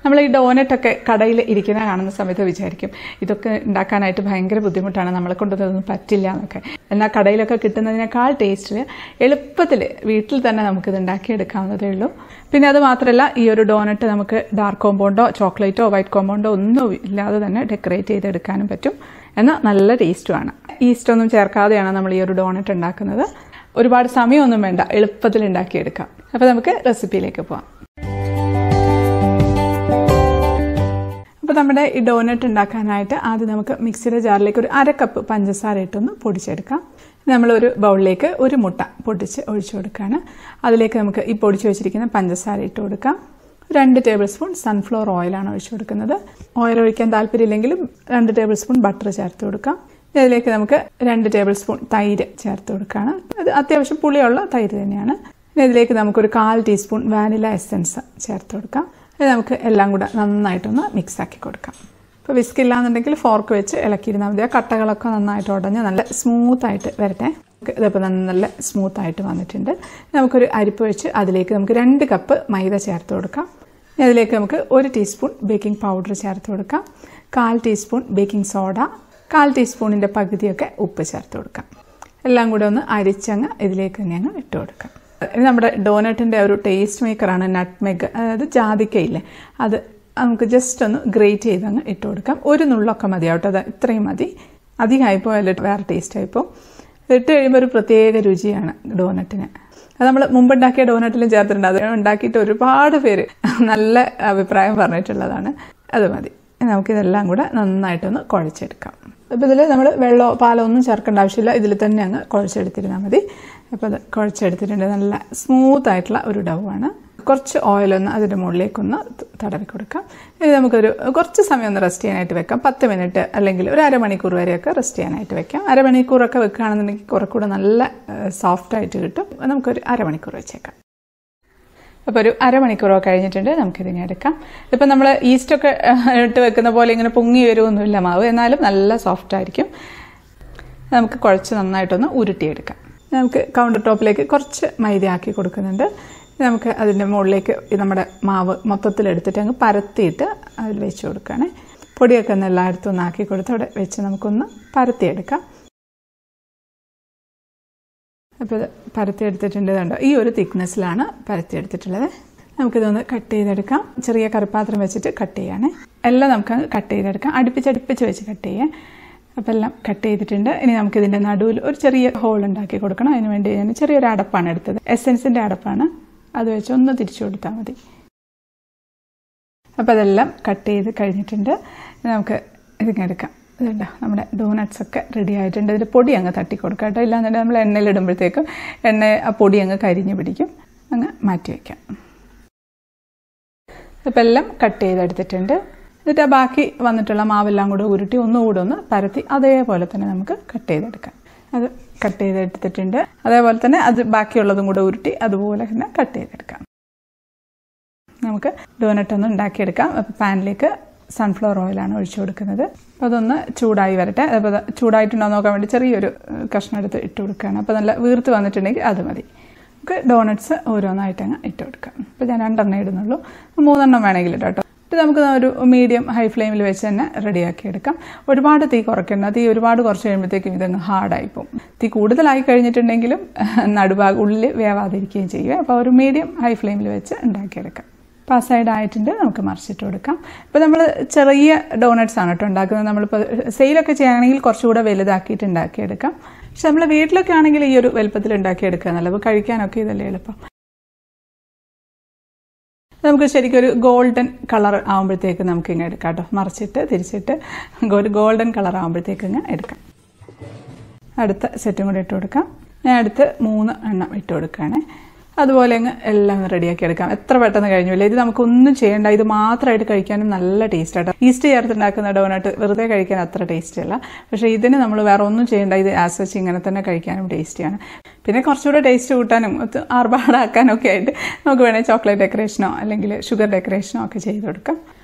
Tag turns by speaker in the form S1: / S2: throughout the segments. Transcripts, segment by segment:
S1: നമ്മൾ ഈ ഡോനറ്റൊക്കെ കടയിൽ ഇരിക്കുന്ന കാണുന്ന സമയത്ത് വിചാരിക്കും ഇതൊക്കെ ഉണ്ടാക്കാനായിട്ട് ഭയങ്കര ബുദ്ധിമുട്ടാണ്, നമ്മളെ കൊണ്ടൊന്നും പറ്റില്ല എന്നൊക്കെ. എന്നാൽ കടയിലൊക്കെ കിട്ടുന്നതിനേക്കാൾ ടേസ്റ്റിൽ എളുപ്പത്തിൽ വീട്ടിൽ തന്നെ നമുക്കിത് ഉണ്ടാക്കിയെടുക്കാവുന്നതേ ഉള്ളൂ. പിന്നെ അത് മാത്രമല്ല, ഈ ഒരു ഡോനറ്റ് നമുക്ക് ഡാർക്ക് കോമ്പൗണ്ടോ ചോക്ലേറ്റോ വൈറ്റ് കോമ്പൗണ്ടോ ഒന്നും ഇല്ലാതെ തന്നെ ഡെക്കറേറ്റ് ചെയ്തെടുക്കാനും പറ്റും. എന്നാൽ നല്ല ടേസ്റ്റുമാണ്. ഈസ്റ്റൊന്നും ചേർക്കാതെയാണ് നമ്മൾ ഈ ഒരു ഡോനറ്റ് ഉണ്ടാക്കുന്നത്. ഒരുപാട് സമയമൊന്നും വേണ്ട, എളുപ്പത്തിൽ ഉണ്ടാക്കിയെടുക്കാം. അപ്പോൾ നമുക്ക് റെസിപ്പിയിലേക്ക് പോവാം. അപ്പോൾ നമ്മുടെ ഈ ഡോനറ്റ് ഉണ്ടാക്കാനായിട്ട് ആദ്യം നമുക്ക് മിക്സിയുടെ ജാറിലേക്ക് ഒരു 1/2 കപ്പ് പഞ്ചസാര ഇട്ടൊന്ന് പൊടിച്ചെടുക്കാം. നമ്മളൊരു ബൗളിലേക്ക് ഒരു മുട്ട പൊടിച്ച് ഒഴിച്ചു കൊടുക്കുകയാണ്. അതിലേക്ക് നമുക്ക് ഈ പൊടിച്ച് വെച്ചിരിക്കുന്ന പഞ്ചസാര ഇട്ട് കൊടുക്കാം. 2 ടേബിൾ സ്പൂൺ സൺഫ്ലവർ ഓയിലാണ് ഒഴിച്ചു കൊടുക്കുന്നത്. ഓയിൽ ഒഴിക്കാൻ താല്പര്യമില്ലെങ്കിലും 2 ടേബിൾ സ്പൂൺ ബട്ടർ ചേർത്ത് കൊടുക്കാം. ഇതിലേക്ക് നമുക്ക് 2 ടേബിൾ സ്പൂൺ തൈര് ചേർത്ത് കൊടുക്കുകയാണ്. അത് അത്യാവശ്യം പുളിയുള്ള തൈര് തന്നെയാണ്. ഇതിലേക്ക് നമുക്കൊരു 1/4 ടീസ്പൂൺ വാനില എസൻസ് ചേർത്ത് കൊടുക്കാം. ഇത് നമുക്ക് എല്ലാം കൂടെ നന്നായിട്ടൊന്ന് മിക്സാക്കി കൊടുക്കാം. ഇപ്പോൾ വിസ്ക് ഇല്ലാന്നുണ്ടെങ്കിൽ ഫോർക്ക് വെച്ച് ഇളക്കിയിരുന്നാൽ മതി. ആ കട്ടകളൊക്കെ നന്നായിട്ട് ഉടഞ്ഞ് നല്ല സ്മൂത്തായിട്ട് വരട്ടെ. ഇതിപ്പോൾ നല്ല സ്മൂത്തായിട്ട് വന്നിട്ടുണ്ട്. നമുക്കൊരു അരിപ്പ് വെച്ച് അതിലേക്ക് നമുക്ക് 2 കപ്പ് മൈദ ചേർത്ത് കൊടുക്കാം. അതിലേക്ക് നമുക്ക് 1 ടീസ്പൂൺ ബേക്കിംഗ് പൗഡർ ചേർത്ത് കൊടുക്കാം. 1/4 ടീസ്പൂൺ ബേക്കിംഗ് സോഡ, 1/4 ടീസ്പൂണിൻ്റെ പകുതിയൊക്കെ ഉപ്പ് ചേർത്ത് കൊടുക്കാം. എല്ലാം കൂടെ ഒന്ന് അരിച്ചങ്ങ് ഇതിലേക്ക് തന്നെ അങ്ങ് ഇട്ട് കൊടുക്കാം. ഇത് നമ്മുടെ ഡോനറ്റിൻ്റെ ഒരു ടേസ്റ്റ് മേക്കറാണ് നട്ട്മെഗ്, അതായത് ജാതിക്കയില്ലേ, അത് നമുക്ക് ജസ്റ്റ് ഒന്ന് ഗ്രേറ്റ് ചെയ്ത് അങ്ങ് ഇട്ട് കൊടുക്കാം. 1 നുള്ളൊക്കെ മതിയാവട്ടെ, അത് ഇത്രയും മതി. അധികമായിപ്പോൾ അതിൽ വേറെ ടേസ്റ്റ് ആയിപ്പോൾ. ഇട്ട് കഴിയുമ്പോൾ ഒരു പ്രത്യേക രുചിയാണ് ഡോനറ്റിന്. അത് നമ്മൾ മുമ്പുണ്ടാക്കിയ ഡോനറ്റിലും ചേർത്തിട്ടുണ്ട്. അത് ഉണ്ടാക്കിയിട്ട് ഒരുപാട് പേര് നല്ല അഭിപ്രായം പറഞ്ഞിട്ടുള്ളതാണ്. അത് മതി. നമുക്കിതെല്ലാം കൂടെ നന്നായിട്ടൊന്ന് കുഴച്ചെടുക്കാം. അപ്പോൾ ഇതിൽ നമ്മൾ വെള്ളമോ പാലോ ഒന്നും ചേർക്കേണ്ട ആവശ്യമില്ല, ഇതിൽ തന്നെ അങ്ങ് കുഴച്ചെടുത്തിരുന്നാൽ മതി. അപ്പോൾ അത് കുഴച്ചെടുത്തിട്ടുണ്ട്. നല്ല സ്മൂത്തായിട്ടുള്ള ഒരു ഡൗവാണ്. കുറച്ച് ഓയിലൊന്ന് അതിൻ്റെ മുകളിലേക്കൊന്ന് തടവി കൊടുക്കാം. ഇത് നമുക്കൊരു കുറച്ച് സമയം ഒന്ന് റെസ്റ്റ് ചെയ്യാനായിട്ട് വെക്കാം. 10 മിനിറ്റ് അല്ലെങ്കിൽ ഒരു അരമണിക്കൂർ വരെയൊക്കെ റെസ്റ്റ് ചെയ്യാനായിട്ട് വെക്കാം. അരമണിക്കൂറൊക്കെ വെക്കുകയാണെന്നുണ്ടെങ്കിൽ കുറച്ചുകൂടെ നല്ല സോഫ്റ്റായിട്ട് കിട്ടും. നമുക്കൊരു അരമണിക്കൂർ വെച്ചേക്കാം. അപ്പോൾ ഒരു അരമണിക്കൂറൊക്കെ കഴിഞ്ഞിട്ടുണ്ട്. നമുക്കിതിനെ എടുക്കാം. ഇപ്പം നമ്മൾ ഈസ്റ്റൊക്കെ ഇട്ട് വെക്കുന്ന പോലെ ഇങ്ങനെ പൊങ്ങി വരുമൊന്നുമില്ല മാവ്, എന്നാലും നല്ല സോഫ്റ്റ് ആയിരിക്കും. നമുക്ക് കുഴച്ച് നന്നായിട്ടൊന്ന് ഉരുട്ടിയെടുക്കാം. നമുക്ക് കൗണ്ടർ ടോപ്പിലേക്ക് കുറച്ച് മൈദ ആക്കി കൊടുക്കുന്നുണ്ട്. നമുക്ക് അതിൻ്റെ മുകളിലേക്ക് നമ്മുടെ മാവ് മൊത്തത്തിലെടുത്തിട്ട് അങ്ങ് പരത്തിയിട്ട് അതിൽ വെച്ച് കൊടുക്കുകയാണ്. പൊടിയൊക്കെ ഒന്ന് എല്ലായിടത്തും ഒന്ന് ആക്കി കൊടുത്ത് അവിടെ വെച്ച് നമുക്കൊന്ന് പരത്തിയെടുക്കാം. അപ്പോൾ ഇത് പരത്തിയെടുത്തിട്ടുണ്ട്. കണ്ടോ, ഈ ഒരു തിക്നെസ്സിലാണ് പരത്തിയെടുത്തിട്ടുള്ളത്. നമുക്കിതൊന്ന് കട്ട് ചെയ്തെടുക്കാം. ചെറിയ കറിപ്പാത്രം വെച്ചിട്ട് കട്ട് ചെയ്യാണ്. എല്ലാം നമുക്ക് കട്ട് ചെയ്തെടുക്കാം. അടുപ്പിച്ച് വെച്ച് കട്ട് ചെയ്യാം. അപ്പോൾ എല്ലാം കട്ട് ചെയ്തിട്ടുണ്ട്. ഇനി നമുക്കിതിൻ്റെ നടുവിൽ ഒരു ചെറിയ ഹോൾ ഉണ്ടാക്കി കൊടുക്കണം. അതിന് വേണ്ടി ഞാൻ ചെറിയൊരു അടപ്പാണ് എടുത്തത്. എസൻസിൻ്റെ അടപ്പാണ്. അത് വെച്ച് ഒന്ന് തിരിച്ചു കൊടുത്താൽ മതി. അപ്പോൾ അതെല്ലാം കട്ട് ചെയ്ത് കഴിഞ്ഞിട്ടുണ്ട്. നമുക്ക് ഇതിങ്ങനെ എടുക്കാം. ഇതുണ്ടോ, നമ്മുടെ ഡോനട്ട്സ് ഒക്കെ റെഡി ആയിട്ടുണ്ട്. ഇതിൽ പൊടി അങ്ങ് തട്ടി കൊടുക്കാം കേട്ടോ. ഇല്ലാന്നുണ്ടെങ്കിൽ നമ്മൾ എണ്ണയിലിടുമ്പോഴത്തേക്കും ആ പൊടി അങ്ങ് കരിഞ്ഞ് പിടിക്കും. അങ്ങ് മാറ്റി വയ്ക്കാം. അപ്പോൾ എല്ലാം കട്ട് ചെയ്തെടുത്തിട്ടുണ്ട്. എന്നിട്ട് ആ ബാക്കി വന്നിട്ടുള്ള മാവെല്ലാം കൂടെ ഉരുട്ടി ഒന്നുകൂടെ ഒന്ന് പരത്തി അതേപോലെ തന്നെ നമുക്ക് കട്ട് ചെയ്തെടുക്കാം. അത് കട്ട് ചെയ്തെടുത്തിട്ടുണ്ട്. അതേപോലെ തന്നെ അത് ബാക്കിയുള്ളതും കൂടെ ഉരുട്ടി അതുപോലെ തന്നെ കട്ട് ചെയ്തെടുക്കാം. നമുക്ക് ഡോനറ്റ് ഒന്ന് ഉണ്ടാക്കിയെടുക്കാം. അപ്പോൾ പാനിലേക്ക് സൺഫ്ലവർ ഓയിലാണ് ഒഴിച്ചു കൊടുക്കുന്നത്. അപ്പോൾ അതൊന്ന് ചൂടായി വരട്ടെ. അപ്പോൾ ചൂടായിട്ടുണ്ടോ നോക്കാൻ വേണ്ടി ചെറിയൊരു കഷ്ണം എടുത്ത് ഇട്ട് കൊടുക്കുകയാണ്. അപ്പോൾ നല്ല വീർത്ത് വന്നിട്ടുണ്ടെങ്കിൽ അത് മതി. നമുക്ക് ഡോനട്ട്സ് ഓരോന്നായിട്ട് അങ്ങ് ഇട്ട് കൊടുക്കാം. അപ്പോൾ ഞാൻ 2 ഇടുന്നുള്ളൂ. 3 വേണമെങ്കിൽ കേട്ടോ. ഇത് നമുക്ക് ഒരു മീഡിയം ഹൈ ഫ്ലെയിമിൽ വെച്ച് തന്നെ റെഡിയാക്കി എടുക്കാം. ഒരുപാട് തീ കുറയ്ക്കേണ്ട. തീ ഒരുപാട് കുറച്ച് കഴിയുമ്പോഴത്തേക്കും ഇതങ്ങ് ഹാർഡായിപ്പോവും. തീ കൂടുതലായി കഴിഞ്ഞിട്ടുണ്ടെങ്കിലും ഉള്ളിൽ വേവാതിരിക്കുകയും ചെയ്യും. അപ്പോൾ ഒരു മീഡിയം ഹൈ ഫ്ലെയിമിൽ വെച്ച് ഉണ്ടാക്കിയെടുക്കാം. അപ്പോൾ ആ സൈഡ് ആയിട്ടുണ്ട്. നമുക്ക് മറിച്ചിട്ട് കൊടുക്കാം. ഇപ്പോൾ നമ്മൾ ചെറിയ ഡോനട്ട്സ് ആണ് കേട്ടോ ഉണ്ടാക്കുന്നത്. നമ്മളിപ്പോൾ സെയിലൊക്കെ ചെയ്യുകയാണെങ്കിൽ കുറച്ചുകൂടെ വലുതാക്കിയിട്ട് ഉണ്ടാക്കിയെടുക്കാം. പക്ഷെ നമ്മൾ വീട്ടിലൊക്കെ ആണെങ്കിൽ ഈ ഒരു വലുപ്പത്തിൽ ഉണ്ടാക്കിയെടുക്കുക നല്ലത്. അപ്പോൾ കഴിക്കാനൊക്കെ ഇതല്ലേ എളുപ്പം. നമുക്ക് ശരിക്കും ഒരു ഗോൾഡൻ കളർ ആകുമ്പോഴത്തേക്ക് നമുക്ക് ഇങ്ങനെ എടുക്കാം കേട്ടോ. മറിച്ചിട്ട് തിരിച്ചിട്ട് ഒരു ഗോൾഡൻ കളർ ആകുമ്പോഴത്തേക്ക് ഇങ്ങനെ എടുക്കാം. അടുത്ത സെറ്റും കൂടി ഇട്ട് കൊടുക്കാം. ഞാൻ അടുത്ത് 3 എണ്ണം ഇട്ട് കൊടുക്കുകയാണ്. അതുപോലെ അങ്ങ് എല്ലാം റെഡിയാക്കി എടുക്കാം. എത്ര പെട്ടെന്ന് കഴിഞ്ഞില്ല. ഇത് നമുക്കൊന്നും ചെയ്യേണ്ട. ഇത് മാത്രമായിട്ട് കഴിക്കാനും നല്ല ടേസ്റ്റാട്ടോ. ഈസ്റ്റ് ചേർത്തുണ്ടാക്കുന്ന ഡോനട്ട് വെറുതെ കഴിക്കാൻ അത്ര ടേസ്റ്റ് അല്ല. പക്ഷേ ഇതിന് നമ്മൾ വേറെ ഒന്നും ചെയ്യേണ്ട. ഇത് ആസ് വെച്ച് ഇങ്ങനെ തന്നെ കഴിക്കാനും ടേസ്റ്റിയാണ്. പിന്നെ കുറച്ചുകൂടെ ടേസ്റ്റ് കൂട്ടാനും ആർഭാടാക്കാനും ഒക്കെ ആയിട്ട് നമുക്ക് വേണമെങ്കിൽ ചോക്ലേറ്റ് ഡെക്കറേഷനോ അല്ലെങ്കിൽ ഷുഗർ ഡെക്കറേഷനോ ഒക്കെ ചെയ്ത് കൊടുക്കാം.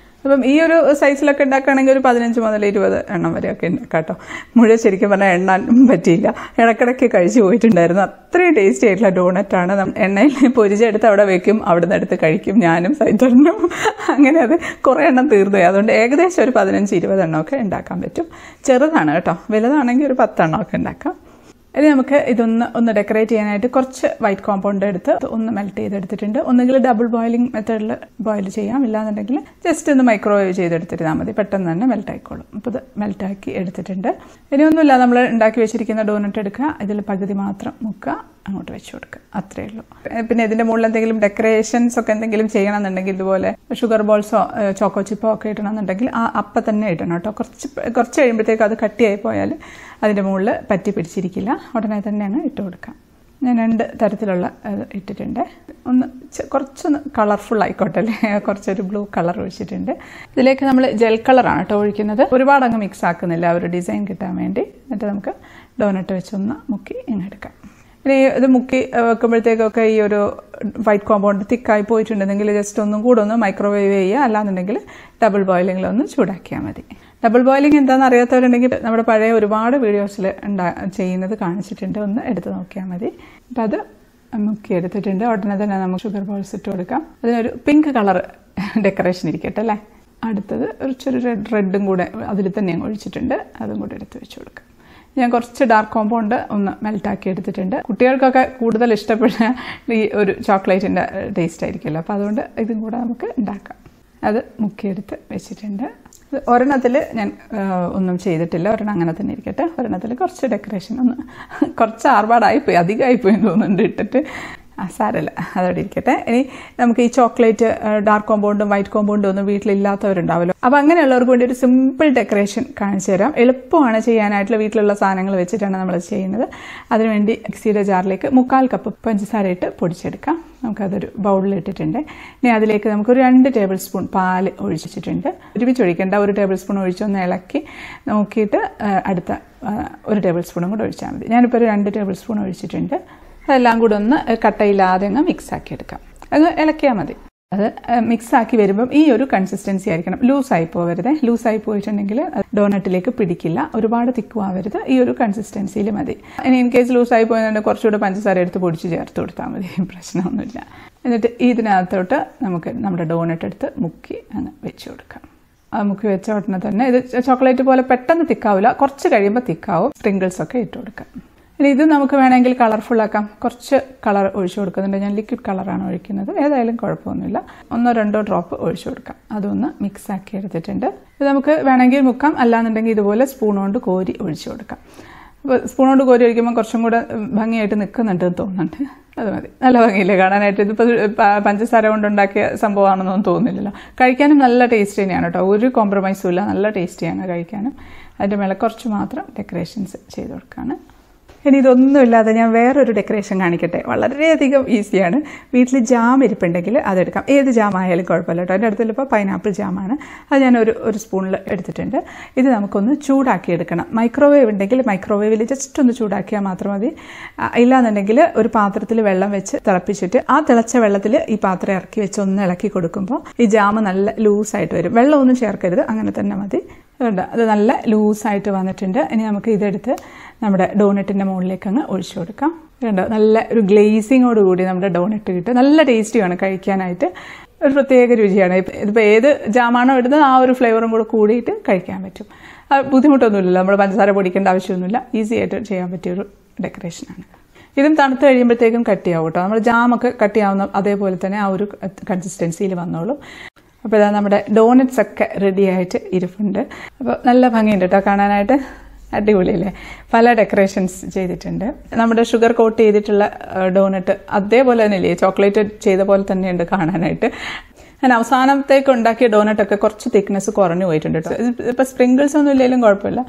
S1: അപ്പം ഈ ഒരു സൈസിലൊക്കെ ഉണ്ടാക്കുകയാണെങ്കിൽ ഒരു 15 മുതൽ 20 എണ്ണം വരെയൊക്കെ ഉണ്ടാക്കാം കേട്ടോ. മുഴുവൻ ശരിക്കും പറഞ്ഞാൽ എണ്ണാൻ പറ്റിയില്ല, ഇടക്കിടയ്ക്ക് കഴിച്ചു പോയിട്ടുണ്ടായിരുന്നു. അത്രയും ടേസ്റ്റി ആയിട്ടുള്ള ഡോണറ്റാണ്. എണ്ണയിൽ പൊരിച്ചെടുത്ത് അവിടെ വെക്കും, അവിടെ നിന്ന് എടുത്ത് കഴിക്കും ഞാനും സൈതോനും. അങ്ങനെ അത് കുറേ എണ്ണം തീർന്നു. അതുകൊണ്ട് ഏകദേശം ഒരു 15-20 എണ്ണമൊക്കെ ഉണ്ടാക്കാൻ പറ്റും. ചെറുതാണ് കേട്ടോ, വലുതാണെങ്കിൽ ഒരു 10 എണ്ണമൊക്കെ ഉണ്ടാക്കാം. ഇനി നമുക്ക് ഇതൊന്ന് ഡെക്കറേറ്റ് ചെയ്യാനായിട്ട് കുറച്ച് വൈറ്റ് കോമ്പൗണ്ട് എടുത്ത് ഒന്ന് മെൽറ്റ് ചെയ്തെടുത്തിട്ടുണ്ട്. ഒന്നുകിൽ ഡബിൾ ബോയിലിംഗ് മെത്തേഡിൽ ബോയിൽ ചെയ്യാം, ഇല്ലാന്നുണ്ടെങ്കിൽ ജസ്റ്റ് ഒന്ന് മൈക്രോവേവ് ചെയ്തെടുത്തിരുന്നാൽ മതി, പെട്ടെന്ന് തന്നെ മെൽറ്റ് ആയിക്കോളും. അപ്പോൾ ഇത് മെൽറ്റാക്കി എടുത്തിട്ടുണ്ട്. ഇനിയൊന്നുമില്ല, നമ്മൾ ഉണ്ടാക്കി വെച്ചിരിക്കുന്ന ഡോനറ്റ് എടുക്കുക, ഇതിൽ പകുതി മാത്രം മുക്കുക, അങ്ങോട്ട് വെച്ച് കൊടുക്കുക, അത്രയേ ഉള്ളൂ. പിന്നെ ഇതിന്റെ മുകളിൽ എന്തെങ്കിലും ഡെക്കറേഷൻസ് ഒക്കെ എന്തെങ്കിലും ചെയ്യണമെന്നുണ്ടെങ്കിൽ ഇതുപോലെ ഷുഗർ ബോൾസോ ചോക്കോ ചിപ്പോ ഒക്കെ ഇടണമെന്നുണ്ടെങ്കിൽ അപ്പം തന്നെ ഇടണം കേട്ടോ. കുറച്ച് കഴിയുമ്പോഴത്തേക്ക് അത് കട്ടിയായി പോയാൽ അതിൻ്റെ മുകളിൽ പറ്റി പിടിച്ചിരിക്കില്ല, ഉടനെ തന്നെ അങ്ങ് ഇട്ട് കൊടുക്കാം. ഞാൻ 2 തരത്തിലുള്ള ഇട്ടിട്ടുണ്ട്. കുറച്ചൊന്ന് കളർഫുൾ ആയിക്കോട്ടെ അല്ലേ, കുറച്ചൊരു ബ്ലൂ കളർ ഒഴിച്ചിട്ടുണ്ട്. ഇതിലേക്ക് നമ്മൾ ജെൽ കളറാണ് കേട്ടോ ഒഴിക്കുന്നത്. ഒരുപാട് അങ്ങ് മിക്സ് ആക്കുന്നില്ല, ഒരു ഡിസൈൻ കിട്ടാൻ വേണ്ടി. എന്നിട്ട് നമുക്ക് ഡോനറ്റ് വെച്ചൊന്ന് മുക്കി ഇങ്ങെടുക്കാം. ഇനി ഇത് മുക്കി വെക്കുമ്പോഴത്തേക്കൊക്കെ ഈ ഒരു വൈറ്റ് കോമ്പൗണ്ട് തിക്കായി പോയിട്ടുണ്ടെങ്കിൽ ജസ്റ്റ് ഒന്നും കൂടെ ഒന്ന് മൈക്രോവേവ് ചെയ്യുക, അല്ലാന്നുണ്ടെങ്കിൽ ഡബിൾ ബോയിലിങ്ങിലൊന്ന് ചൂടാക്കിയാൽ മതി. ഡബിൾ ബോയിലിംഗ് എന്താണെന്ന് അറിയാത്തവരുണ്ടെങ്കിൽ നമ്മുടെ പഴയ ഒരുപാട് വീഡിയോസിൽ ചെയ്യുന്നത് കാണിച്ചിട്ടുണ്ട്, ഒന്ന് എടുത്ത് നോക്കിയാൽ മതി. അപ്പം അത് മുക്കിയെടുത്തിട്ടുണ്ട്. ഉടനെ തന്നെ നമുക്ക് ഷുഗർ ബോൾസ് ഇട്ട് കൊടുക്കാം. അതിനൊരു പിങ്ക് കളർ ഡെക്കറേഷൻ ഇരിക്കട്ടെ അല്ലേ. അടുത്തത് ഒരു റെഡും കൂടെ അതിൽ തന്നെ അങ്ങ് ഒഴിച്ചിട്ടുണ്ട്, അതും കൂടെ എടുത്ത് വെച്ച് കൊടുക്കാം. ഞാൻ കുറച്ച് ഡാർക്ക് കോമ്പൗണ്ട് ഒന്ന് മെൽറ്റാക്കി എടുത്തിട്ടുണ്ട്. കുട്ടികൾക്കൊക്കെ കൂടുതൽ ഇഷ്ടപ്പെടുന്ന ഈ ഒരു ചോക്ലേറ്റിൻ്റെ ടേസ്റ്റ് ആയിരിക്കുമല്ലോ, അപ്പോൾ അതുകൊണ്ട് ഇതും കൂടെ നമുക്ക് ഉണ്ടാക്കാം. അത് മുക്കിയെടുത്ത് വെച്ചിട്ടുണ്ട്. ഒരെണ്ണത്തിൽ ഞാൻ ഒന്നും ചെയ്തിട്ടില്ല, ഒരെണ്ണം അങ്ങനെ തന്നെ ഇരിക്കട്ടെ. ഒരെണ്ണത്തിൽ കുറച്ച് ഡെക്കറേഷൻ ഒന്ന് കുറച്ച് ആർഭാടായിപ്പോയി, അധികമായിപ്പോയി തോന്നുന്നുണ്ട് ഇട്ടിട്ട്. സാരല്ല, അതവിടെ ഇരിക്കട്ടെ. ഇനി നമുക്ക് ഈ ചോക്ലേറ്റ് ഡാർക്ക് കോമ്പൗണ്ടും വൈറ്റ് കോമ്പൗണ്ടും ഒന്നും വീട്ടിലില്ലാത്തവരുണ്ടാവുമല്ലോ, അപ്പോൾ അങ്ങനെയുള്ളവർക്ക് വേണ്ടി ഒരു സിമ്പിൾ ഡെക്കറേഷൻ കാണിച്ചു തരാം. എളുപ്പമാണ് ചെയ്യാനായിട്ടുള്ള, വീട്ടിലുള്ള സാധനങ്ങൾ വെച്ചിട്ടാണ് നമ്മൾ ചെയ്യുന്നത്. അതിനുവേണ്ടി മിക്സിയുടെ ജാറിലേക്ക് 1/4 കപ്പ് പഞ്ചസാര ഇട്ട് പൊടിച്ചെടുക്കാം. നമുക്കതൊരു ബൗളിലിട്ടിട്ടുണ്ട്. ഇനി അതിലേക്ക് നമുക്കൊരു 2 ടേബിൾ സ്പൂൺ പാൽ ഒഴിച്ചിട്ടുണ്ട്. ഒരുമിച്ച് ഒഴിക്കേണ്ട, 1 ടേബിൾ സ്പൂൺ ഒഴിച്ചൊന്ന് ഇളക്കി നോക്കിയിട്ട് അടുത്ത 1 ടേബിൾ സ്പൂണും കൂടെ ഒഴിച്ചാൽ മതി. ഞാനിപ്പോൾ ഒരു 2 ടേബിൾ സ്പൂൺ ഒഴിച്ചിട്ടുണ്ട്. അതെല്ലാം കൂടെ ഒന്ന് കട്ടയില്ലാതെ അങ്ങ് മിക്സാക്കി എടുക്കാം. അങ്ങ് ഇളക്കിയാൽ മതി. അത് മിക്സാക്കി വരുമ്പം ഈ ഒരു കൺസിസ്റ്റൻസി ആയിരിക്കണം, ലൂസായി പോകരുത്. ലൂസായി പോയിട്ടുണ്ടെങ്കിൽ ഡോനറ്റിലേക്ക് പിടിക്കില്ല. ഒരുപാട് തിക്കുവാകരുത്, ഈ ഒരു കൺസിസ്റ്റൻസിയിൽ മതി. ഇനി ഇൻ കേസ് ലൂസായി പോയിട്ടുണ്ടെങ്കിൽ കുറച്ചുകൂടെ പഞ്ചസാര എടുത്ത് പൊടിച്ച് ചേർത്ത് കൊടുത്താൽ മതി, പ്രശ്നമൊന്നുമില്ല. എന്നിട്ട് ഇതിനകത്തോട്ട് നമുക്ക് നമ്മുടെ ഡോനറ്റ് എടുത്ത് മുക്കി അങ്ങ് വെച്ച് കൊടുക്കാം. അത് മുക്കി വെച്ച ഉടനെ തന്നെ ഇത് ചോക്ലേറ്റ് പോലെ പെട്ടെന്ന് തിക്കാവില്ല, കുറച്ച് കഴിയുമ്പോൾ തിക്കാവും. സ്പ്രിങ്കിൾസ് ഒക്കെ ഇട്ട് കൊടുക്കാം. ഇനി ഇത് നമുക്ക് വേണമെങ്കിൽ കളർഫുൾ ആക്കാം. കുറച്ച് കളർ ഒഴിച്ചു കൊടുക്കുന്നുണ്ട്. ഞാൻ ലിക്വിഡ് കളറാണ് ഒഴിക്കുന്നത്, ഏതായാലും കുഴപ്പമൊന്നുമില്ല. 1-2 ഡ്രോപ്പ് ഒഴിച്ചു കൊടുക്കാം. അതൊന്ന് മിക്സ് ആക്കി എടുത്തിട്ടുണ്ട്. ഇത് നമുക്ക് വേണമെങ്കിൽ മുക്കാം, അല്ലാന്നുണ്ടെങ്കിൽ ഇതുപോലെ സ്പൂൺ കൊണ്ട് കോരി ഒഴിച്ചു കൊടുക്കാം. അപ്പോൾ സ്പൂൺ കൊണ്ട് കോരി ഒഴിക്കുമ്പോൾ കുറച്ചും കൂടെ ഭംഗിയായിട്ട് നിൽക്കുന്നുണ്ടെന്ന് തോന്നുന്നുണ്ട്. അത് മതി, നല്ല ഭംഗിയില്ലേ കാണാനായിട്ട്. ഇതിപ്പോൾ പഞ്ചസാര കൊണ്ടുണ്ടാക്കിയ സംഭവമാണെന്നൊന്നും തോന്നുന്നില്ലല്ലോ. കഴിക്കാനും നല്ല ടേസ്റ്റ് തന്നെയാണ് കേട്ടോ, ഒരു കോംപ്രമൈസും ഇല്ല, നല്ല ടേസ്റ്റിയാണ് കഴിക്കാനും. അതിൻ്റെ മേലെ കുറച്ച് മാത്രം ഡെക്കറേഷൻസ് ചെയ്ത് കൊടുക്കുകയാണ്. ഇനി ഇതൊന്നുമില്ലാതെ ഞാൻ വേറൊരു ഡെക്കറേഷൻ കാണിക്കട്ടെ. വളരെയധികം ഈസിയാണ്. വീട്ടിൽ ജാം ഇരിപ്പുണ്ടെങ്കിൽ അതെടുക്കാം, ഏത് ജാം ആയാലും കുഴപ്പമില്ല കേട്ടോ. എൻ്റെ അടുത്തിലിപ്പോൾ പൈനാപ്പിൾ ജാമാണ്, അത് ഞാൻ ഒരു സ്പൂണിൽ എടുത്തിട്ടുണ്ട്. ഇത് നമുക്കൊന്ന് ചൂടാക്കി എടുക്കണം. മൈക്രോവേവ് ഉണ്ടെങ്കിൽ മൈക്രോവേവിൽ ജസ്റ്റ് ഒന്ന് ചൂടാക്കിയാൽ മാത്രം മതി. ഇല്ലാന്നുണ്ടെങ്കിൽ ഒരു പാത്രത്തിൽ വെള്ളം വെച്ച് തിളപ്പിച്ചിട്ട് ആ തിളച്ച വെള്ളത്തിൽ ഈ പാത്രം ഇറക്കി വെച്ച് ഒന്ന് ഇളക്കി കൊടുക്കുമ്പോൾ ഈ ജാം നല്ല ലൂസായിട്ട് വരും. വെള്ളമൊന്നും ചേർക്കരുത്, അങ്ങനെ തന്നെ മതി. അതുകൊണ്ട് അത് നല്ല ലൂസായിട്ട് വന്നിട്ടുണ്ട്. ഇനി നമുക്ക് ഇതെടുത്ത് നമ്മുടെ ഡോനറ്റിൻ്റെ മുകളിലേക്ക് അങ്ങ് ഒഴിച്ചു കൊടുക്കാം. കണ്ടോ, നല്ല ഒരു ഗ്ലേസിങ്ങോട് കൂടി നമ്മുടെ ഡോനറ്റ് കിട്ടും. നല്ല ടേസ്റ്റിയാണ് കഴിക്കാനായിട്ട്, ഒരു പ്രത്യേക രുചിയാണ്. ഇതിപ്പോൾ ഏത് ജാമാണോ ഇടുന്നത് ആ ഒരു ഫ്ലേവറും കൂടെ കൂടിയിട്ട് കഴിക്കാൻ പറ്റും. ബുദ്ധിമുട്ടൊന്നുമില്ല, നമ്മൾ പഞ്ചസാര പൊടിക്കേണ്ട ആവശ്യമൊന്നുമില്ല. ഈസി ആയിട്ട് ചെയ്യാൻ പറ്റിയൊരു ഡെക്കറേഷനാണ്. ഇതും തണുത്ത് കഴിയുമ്പോഴത്തേക്കും കട്ടിയാവും കേട്ടോ. നമ്മൾ ജാമൊക്കെ കട്ടിയാവുന്ന അതേപോലെ തന്നെ ആ ഒരു കൺസിസ്റ്റൻസിയിൽ വന്നോളും. അപ്പോൾ ഇതാ നമ്മുടെ ഡോനറ്റ്സ് ഒക്കെ റെഡി ആയിട്ട് ഇരിപ്പുണ്ട്. അപ്പോൾ നല്ല ഭംഗിയുണ്ട് കേട്ടോ കാണാനായിട്ട്, അടിപൊളിയല്ലേ. പല ഡെക്കറേഷൻസ് ചെയ്തിട്ടുണ്ട്. നമ്മുടെ ഷുഗർ കോട്ട് ചെയ്തിട്ടുള്ള ഡോനറ്റ് അതേപോലെ തന്നെ ഇല്ലേ, ചോക്ലേറ്റ് ചെയ്ത പോലെ തന്നെയുണ്ട് കാണാനായിട്ട്. ഞാൻ അവസാനത്തേക്ക് ഉണ്ടാക്കിയ ഡോനറ്റൊക്കെ കുറച്ച് തിക്നെസ് കുറഞ്ഞു പോയിട്ടുണ്ട് കേട്ടോ. ഇപ്പോൾ സ്പ്രിങ്കിൾസ് ഒന്നും ഇല്ലെങ്കിലും കുഴപ്പമില്ല.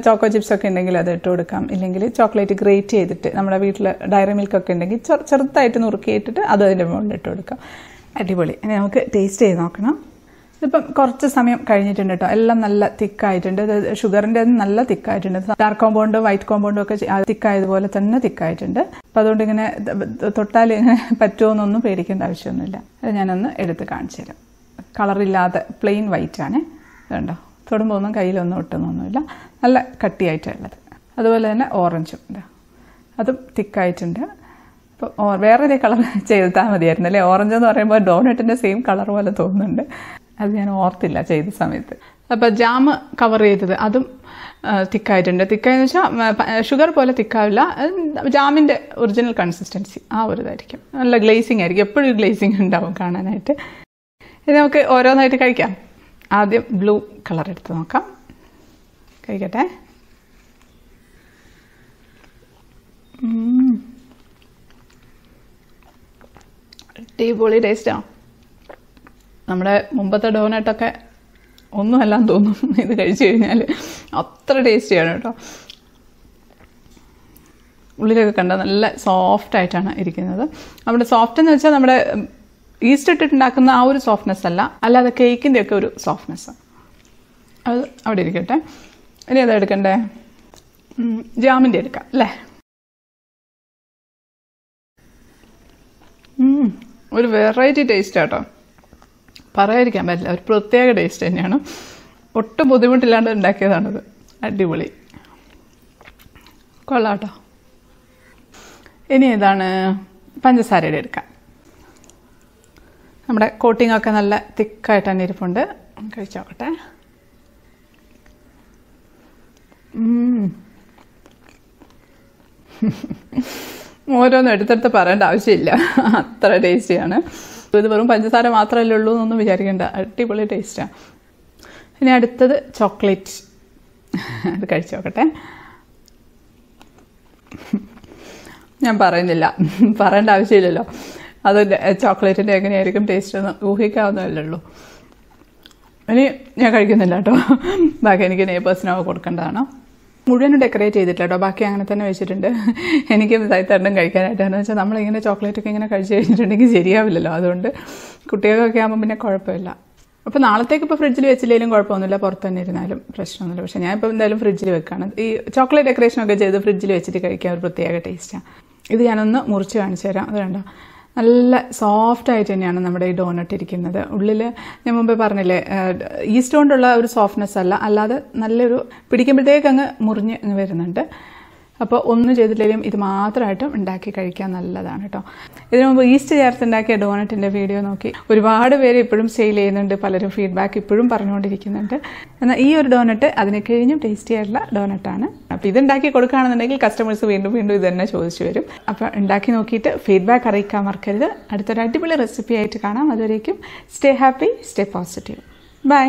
S1: ചോക്കോ ചിപ്സ് ഒക്കെ ഉണ്ടെങ്കിൽ അത് ഇട്ട് കൊടുക്കാം. ഇല്ലെങ്കിൽ ചോക്ലേറ്റ് ഗ്രേറ്റ് ചെയ്തിട്ട് നമ്മുടെ വീട്ടിൽ ഡയറി മിൽക്ക് ഒക്കെ ഉണ്ടെങ്കിൽ ചെറുതായിട്ട് നുറുക്കിയിട്ടിട്ട് അത് അതിൻ്റെ മുകളിൽ ഇട്ട് കൊടുക്കാം. അടിപൊളി. ഇനി നമുക്ക് ടേസ്റ്റ് ചെയ്ത് നോക്കണം. ഇതിപ്പം കുറച്ച് സമയം കഴിഞ്ഞിട്ടുണ്ട് കേട്ടോ. എല്ലാം നല്ല തിക്കായിട്ടുണ്ട്. ഷുഗറിൻ്റെ നല്ല തിക്കായിട്ടുണ്ട്. ഡാർക്ക് കോമ്പൗണ്ടും വൈറ്റ് കോമ്പൗണ്ടും ഒക്കെ തിക്കായതുപോലെ തന്നെ തിക്കായിട്ടുണ്ട്. അപ്പം അതുകൊണ്ട് ഇങ്ങനെ തൊട്ടാൽ ഇങ്ങനെ പറ്റുമോ എന്നൊന്നും പേടിക്കേണ്ട ആവശ്യമൊന്നുമില്ല. അത് ഞാനൊന്ന് എടുത്ത് കാണിച്ചു തരാം. കളറില്ലാതെ പ്ലെയിൻ വൈറ്റ് ആണ്. ഇതുണ്ടോ, തൊടുമ്പോൾ ഒന്നും കയ്യിലൊന്നും ഒട്ടുന്നൊന്നുമില്ല, നല്ല കട്ടിയായിട്ടുള്ളത്. അതുപോലെ തന്നെ ഓറഞ്ചും ഉണ്ട്, അതും തിക്കായിട്ടുണ്ട്. അപ്പോൾ വേറൊരു കളർ ചെയ്താൽ മതിയായിരുന്നു അല്ലേ. ഓറഞ്ച് എന്ന് പറയുമ്പോൾ ഡോണറ്റിൻ്റെ സെയിം കളർ പോലെ തോന്നുന്നുണ്ട്. അത് ഞാൻ ഓർത്തില്ല ചെയ്ത സമയത്ത്. അപ്പോൾ ജാം കവർ ചെയ്തത് അതും തിക്കായിട്ടുണ്ട്. തിക്കായെന്ന് വെച്ചാൽ ഷുഗർ പോലെ തിക്കാവില്ല, ജാമിൻ്റെ ഒറിജിനൽ കൺസിസ്റ്റൻസി ആ ഒരു ഇതായിരിക്കും. നല്ല ഗ്ലേസിങ് ആയിരിക്കും, എപ്പോഴും ഗ്ലേസിങ് ഉണ്ടാവും കാണാനായിട്ട്. ഇത് നമുക്ക് ഓരോന്നായിട്ട് കഴിക്കാം. ആദ്യം ബ്ലൂ കളർ എടുത്ത് നോക്കാം, കഴിക്കട്ടെ. അടിപൊളി ടേസ്റ്റാണ്. നമ്മുടെ മുമ്പത്തെ ഡോനട്ടൊക്കെ ഒന്നുമല്ലാന്ന് തോന്നും ഇത് കഴിച്ചു കഴിഞ്ഞാൽ, അത്ര ടേസ്റ്റിയാണ് കേട്ടോ. ഉള്ളിലൊക്കെ കണ്ട നല്ല സോഫ്റ്റായിട്ടാണ് ഇരിക്കുന്നത്. നമ്മുടെ സോഫ്റ്റ് എന്ന് വെച്ചാൽ നമ്മുടെ ഈസ്റ്റ് ഇട്ടിട്ടുണ്ടാക്കുന്ന ആ ഒരു സോഫ്റ്റ്നെസ് അല്ല, അല്ലാതെ കേക്കിൻ്റെ ഒക്കെ ഒരു സോഫ്റ്റ്നെസ്. അത് അവിടെ ഇരിക്കട്ടെ. ഇനി അത് എടുക്കണ്ടേ, ജാമിൻ്റെ എടുക്കാം അല്ലേ. ഒരു വെറൈറ്റി ടേസ്റ്റ് കേട്ടോ, പറയാതിരിക്കാൻ പറ്റില്ല. ഒരു പ്രത്യേക ടേസ്റ്റ് തന്നെയാണ്, ഒട്ടും ബുദ്ധിമുട്ടില്ലാണ്ട് ഉണ്ടാക്കിയതാണത്. അടിപൊളി, കൊള്ളാട്ടോ. ഇനി ഏതാണ്, പഞ്ചസാരയുടെ എടുക്കാം. നമ്മുടെ കോട്ടിംഗ് ഒക്കെ നല്ല തിക്കായിട്ട് തന്നെ ഇരിപ്പുണ്ട്, കഴിച്ചു നോക്കട്ടെ. ഓരോന്നും എടുത്തെടുത്ത് പറയേണ്ട ആവശ്യമില്ല, അത്ര ടേസ്റ്റിയാണ്. ഇത് വെറും പഞ്ചസാര മാത്രമല്ലേ ഉള്ളൂ എന്നൊന്നും വിചാരിക്കേണ്ട, അടിപൊളി ടേസ്റ്റാണ്. ഇനി അടുത്തത് ചോക്ലേറ്റ്, അത് കഴിച്ചു നോക്കട്ടെ. ഞാൻ പറയുന്നില്ല, പറയേണ്ട ആവശ്യമില്ലല്ലോ. അത് ചോക്ലേറ്റിൻ്റെ എങ്ങനെയായിരിക്കും ടേസ്റ്റ് എന്ന് ഊഹിക്കാവുന്നതല്ലേ ഉള്ളൂ. ഇനി ഞാൻ കഴിക്കുന്നില്ല കേട്ടോ, ബാക്കി എനിക്ക് നെയ്ബേഴ്സിനൊക്കെ കൊടുക്കേണ്ടതാണ്. മുഴുവനും ഡെക്കറേറ്റ് ചെയ്തിട്ടില്ല കേട്ടോ, ബാക്കി അങ്ങനെ തന്നെ വെച്ചിട്ടുണ്ട്. എനിക്ക് തൈത്തണ്ടും കഴിക്കാനായിട്ടാണ് വെച്ചാൽ നമ്മളിങ്ങനെ ചോക്ലേറ്റൊക്കെ ഇങ്ങനെ കഴിച്ച് കഴിഞ്ഞിട്ടുണ്ടെങ്കിൽ ശരിയാവില്ലല്ലോ. അതുകൊണ്ട് കുട്ടികൾക്കൊക്കെ ആകുമ്പോൾ പിന്നെ കുഴപ്പമില്ല. അപ്പോൾ നാളത്തേക്ക് ഇപ്പോൾ ഫ്രിഡ്ജിൽ വെച്ചില്ലെങ്കിലും കുഴപ്പമൊന്നുമില്ല, പുറത്ത് തന്നെ ഇരുന്നാലും പ്രശ്നമൊന്നുമില്ല. പക്ഷേ ഞാൻ ഇപ്പോൾ എന്തായാലും ഫ്രിഡ്ജിൽ വെക്കുകയാണ്. ഈ ചോക്ലേറ്റ് ഡെക്കറേഷനൊക്കെ ചെയ്ത് ഫ്രിഡ്ജിൽ വെച്ചിട്ട് കഴിക്കാൻ ഒരു പ്രത്യേക ടേസ്റ്റാണ്. ഇത് ഞാനൊന്ന് മുറിച്ച് കാണിച്ചു തരാം. അത് കണ്ടോ, നല്ല സോഫ്റ്റ് ആയിട്ട് തന്നെയാണ് നമ്മുടെ ഈ ഡോനട്ട് ഇരിക്കുന്നത്. ഉള്ളിൽ ഞാൻ മുമ്പേ പറഞ്ഞില്ലേ, ഈസ്റ്റ് കൊണ്ടുള്ള ഒരു സോഫ്റ്റ്നെസ് അല്ല, അല്ലാതെ നല്ലൊരു പിടിക്കുമ്പോഴത്തേക്ക് അങ്ങ് മുറിഞ്ഞ് വരുന്നുണ്ട്. അപ്പോൾ ഒന്നും ചെയ്തില്ലെങ്കിലും ഇത് മാത്രമായിട്ടും ഉണ്ടാക്കി കഴിക്കാൻ നല്ലതാണ് കേട്ടോ. ഇതിനു മുമ്പ് ഈസ്റ്റ് ചേർത്തുണ്ടാക്കിയ ഡോനറ്റിൻ്റെ വീഡിയോ നോക്കി ഒരുപാട് പേര് ഇപ്പോഴും സെയിൽ ചെയ്യുന്നുണ്ട്, പലരും ഫീഡ്ബാക്ക് ഇപ്പോഴും പറഞ്ഞുകൊണ്ടിരിക്കുന്നുണ്ട്. എന്നാൽ ഈ ഒരു ഡോനറ്റ് അതിനെ കഴിഞ്ഞും ടേസ്റ്റി ആയിട്ടുള്ള ഡോനറ്റാണ്. അപ്പോൾ ഇതുണ്ടാക്കി കൊടുക്കുകയാണെന്നുണ്ടെങ്കിൽ കസ്റ്റമേഴ്സ് വീണ്ടും വീണ്ടും ഇത് തന്നെ ചോദിച്ചു വരും. അപ്പോൾ ഉണ്ടാക്കി നോക്കിയിട്ട് ഫീഡ്ബാക്ക് അറിയിക്കാൻ മറക്കരുത്. അടുത്തൊരു അടിപൊളി റെസിപ്പി ആയിട്ട് കാണാം. അതുവരേക്കും stay happy, stay positive. By.